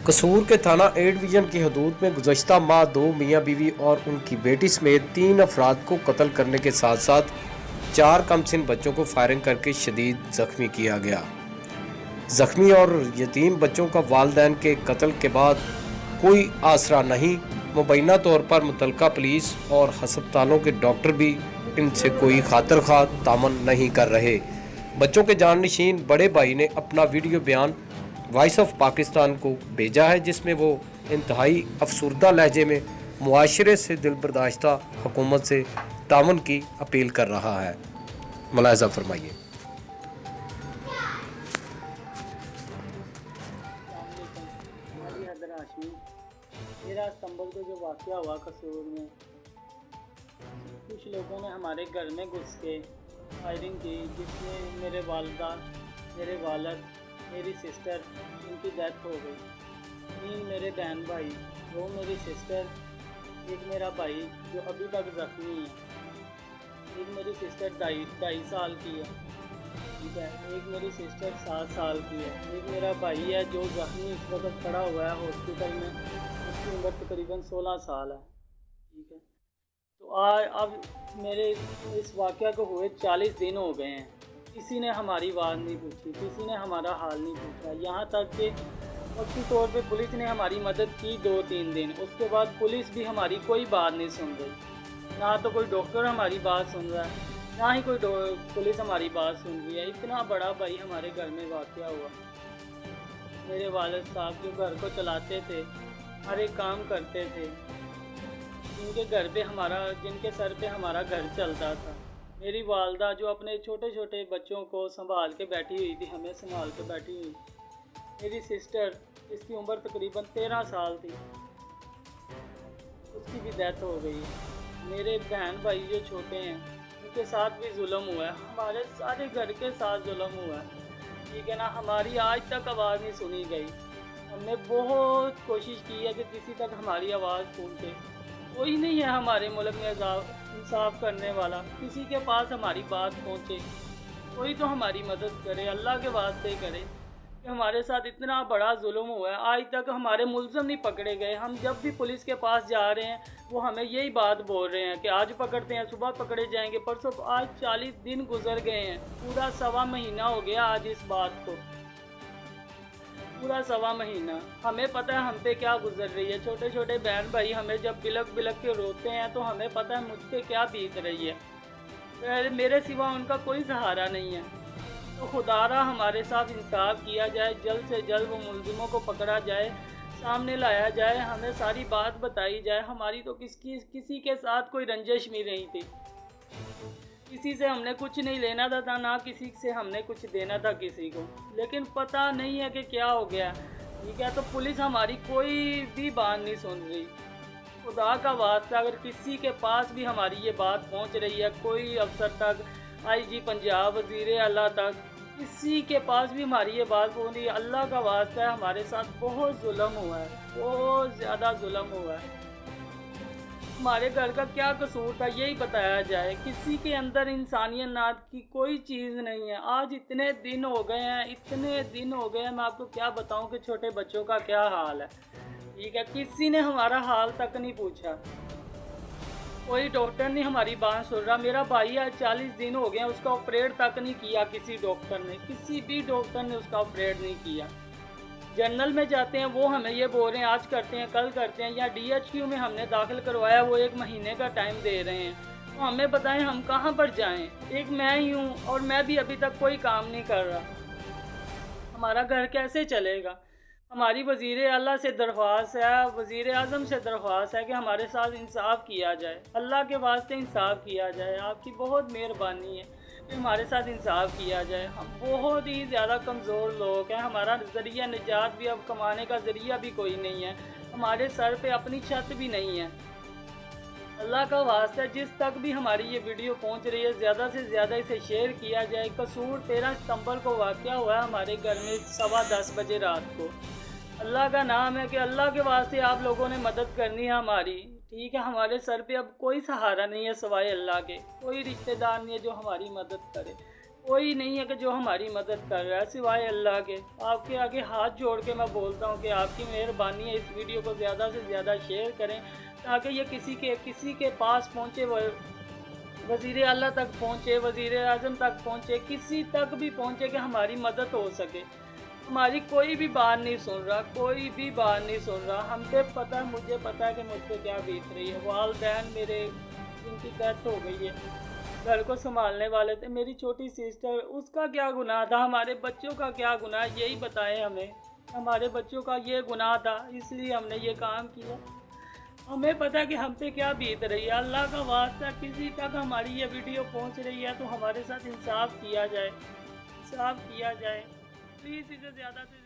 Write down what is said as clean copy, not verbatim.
कसूर के थाना ए डिवीज़न की हदूद में गुज़श्ता माह 2 मियाँ बीवी और उनकी बेटी समेत 3 अफराद को कत्ल करने के साथ साथ 4 कमसिन बच्चों को फायरिंग करके शदीद ज़ख्मी किया गया। ज़ख्मी और यतीम बच्चों का वालिदैन के कत्ल के बाद कोई आसरा नहीं। मुबैना तौर पर मुतलका पुलिस और हस्पतालों के डॉक्टर भी इनसे कोई खातिर खा तामन नहीं कर रहे। बच्चों के जाननशीन बड़े भाई ने अपना वीडियो बयान वॉइस ऑफ पाकिस्तान को भेजा है, जिसमें वो इंतहाई अफसुर्दा लहजे में मुआशरे से दिलबर्दाश्ता हुकूमत से तावन की अपील कर रहा है। मुलाहिज़ा फरमाइए। तेरह सितंबर को जो वाक़या हुआ कसूर में, कुछ लोगों ने हमारे घर में घुस के फायरिंग की, जिसमें मेरे वालिदा, मेरे वालिद, मेरी सिस्टर, उनकी डेथ हो गई। 3 मेरे बहन भाई, 2 मेरी सिस्टर, एक मेरा भाई जो अभी तक ज़ख्मी है, एक मेरी सिस्टर ढाई साल की है, ठीक है, एक मेरी सिस्टर 7 साल की है, एक मेरा भाई है जो ज़ख्मी इस वक्त खड़ा हुआ है हॉस्पिटल में, उसकी उम्र तकरीबन 16 साल है, ठीक है। तो अब मेरे इस वाक़या को हुए 40 दिन हो गए हैं। किसी ने हमारी आवाज़ नहीं पूछी, किसी ने हमारा हाल नहीं पूछा। यहाँ तक कि वक्ती तौर पे पुलिस ने हमारी मदद की 2-3 दिन, उसके बाद पुलिस भी हमारी कोई बात नहीं सुन रही। ना तो कोई डॉक्टर हमारी बात सुन रहा है, ना ही कोई पुलिस हमारी बात सुन रही है। इतना बड़ा भाई हमारे घर में वाक़या हुआ। मेरे वालिद साहब जो घर को चलाते थे, हर एक काम करते थे, जिनके घर पे जिनके सर पे हमारा घर चलता था। मेरी वालदा जो अपने छोटे छोटे बच्चों को संभाल के बैठी हुई थी, हमें संभाल के बैठी हुई। मेरी सिस्टर, इसकी उम्र तकरीबन 13 साल थी, उसकी भी डेथ हो गई। मेरे बहन भाई जो छोटे हैं, उनके साथ भी जुल्म हुआ है, हमारे सारे घर के साथ जुल्म हुआ है, ठीक है ना। हमारी आज तक आवाज़ नहीं सुनी गई। हमने बहुत कोशिश की है कि किसी तक हमारी आवाज़ पहुँचे। कोई नहीं है हमारे मुल्क में इंसाफ करने वाला, किसी के पास हमारी बात पहुँचे, कोई तो हमारी मदद करे, अल्लाह के वास्ते करे कि हमारे साथ इतना बड़ा जुल्म हुआ है। आज तक हमारे मुल्ज़िम नहीं पकड़े गए। हम जब भी पुलिस के पास जा रहे हैं, वो हमें यही बात बोल रहे हैं कि आज पकड़ते हैं, सुबह पकड़े जाएंगे, परसों। आज 40 दिन गुजर गए हैं, पूरा 1.25 महीना हो गया आज इस बात को, पूरा 1.25 महीना। हमें पता है हम पे क्या गुजर रही है। छोटे छोटे बहन भाई हमें जब बिलक बिलक के रोते हैं तो हमें पता है मुझ पे क्या बीत रही है। मेरे सिवा उनका कोई सहारा नहीं है। तो खुदारा हमारे साथ इंसाफ किया जाए, जल्द से जल्द वो मुल्ज़िमों को पकड़ा जाए, सामने लाया जाए, हमें सारी बात बताई जाए। हमारी तो किसी के साथ कोई रंजिश भी नहीं थी, किसी से हमने कुछ नहीं लेना था, ना किसी से हमने कुछ देना था किसी को। लेकिन पता नहीं है कि क्या हो गया, ठीक है। तो पुलिस हमारी कोई भी बात नहीं सुन रही। खुदा का वास्ता, अगर किसी के पास भी हमारी ये बात पहुंच रही है, कोई अफसर तक, IG पंजाब, वज़ीर आला तक, किसी के पास भी हमारी ये बात पहुंच रही है, अल्लाह का वास्ता है, हमारे साथ बहुत जुल्म हुआ है, बहुत ज़्यादा जुल्म हुआ है। हमारे घर का क्या कसूर था यही बताया जाए। किसी के अंदर इंसानियत नात की कोई चीज़ नहीं है। आज इतने दिन हो गए हैं, इतने दिन हो गए हैं, मैं आपको क्या बताऊं कि छोटे बच्चों का क्या हाल है, ठीक है। किसी ने हमारा हाल तक नहीं पूछा, कोई डॉक्टर नहीं हमारी बात सुन रहा। मेरा भाई आज 40 दिन हो गए हैं, उसका ऑपरेट तक नहीं किया किसी डॉक्टर ने, किसी भी डॉक्टर ने उसका ऑपरेट नहीं किया। जनरल में जाते हैं, वो हमें ये बोल रहे हैं आज करते हैं, कल करते हैं। या DHQ में हमने दाखिल करवाया, वो 1 महीने का टाइम दे रहे हैं। तो हमें बताएं हम कहाँ पर जाएं। एक मैं ही हूँ और मैं भी अभी तक कोई काम नहीं कर रहा। हमारा घर कैसे चलेगा। हमारी वज़ीर आला से दरख्वास्त है, वज़ीर आज़म से दरख्वास्त है कि हमारे साथ इंसाफ किया जाए, अल्लाह के वास्ते इंसाफ किया जाए। आपकी बहुत मेहरबानी है कि हमारे साथ इंसाफ किया जाए। हम बहुत ही ज़्यादा कमज़ोर लोग हैं, हमारा ज़रिया निजात भी, अब कमाने का ज़रिया भी कोई नहीं है, हमारे सर पे अपनी छत भी नहीं है। अल्लाह का वास्ता, जिस तक भी हमारी ये वीडियो पहुंच रही है, ज़्यादा से ज़्यादा इसे शेयर किया जाए। कसूर 13 सितंबर को वाक़या हुआ है हमारे घर में 10:15 बजे रात को। अल्लाह का नाम है कि अल्लाह के वास्ते आप लोगों ने मदद करनी है हमारी, ठीक है। हमारे सर पे अब कोई सहारा नहीं है सिवाय अल्लाह के, कोई रिश्तेदार नहीं है जो हमारी मदद करे। कोई नहीं है कि जो हमारी मदद कर रहा है सिवाय अल्लाह के। आपके आगे हाथ जोड़ के मैं बोलता हूँ कि आपकी मेहरबानी है, इस वीडियो को ज़्यादा से ज़्यादा शेयर करें ताकि ये किसी के पास पहुँचे, वज़ीर आला तक पहुँचे, वज़ीर आज़म तक पहुँचे, किसी तक भी पहुँचे कि हमारी मदद हो सके। हमारी कोई भी बात नहीं सुन रहा, कोई भी बात नहीं सुन रहा। मुझे पता है कि मुझ पे क्या बीत रही है। वालिदैन मेरे, जिनकी डेथ हो गई है, घर को संभालने वाले थे। मेरी छोटी सिस्टर, उसका क्या गुनाह था, हमारे बच्चों का क्या गुनाह, यही बताएं हमें। हमारे बच्चों का ये गुनाह था, इसलिए हमने ये काम किया। हमें पता है कि हम पे क्या बीत रही है। अल्लाह का वास्ता किसी तक हमारी ये वीडियो पहुंच रही है तो हमारे साथ इंसाफ किया जाए, इंसाफ किया जाए। प्लीज़ इसे ज़्यादा से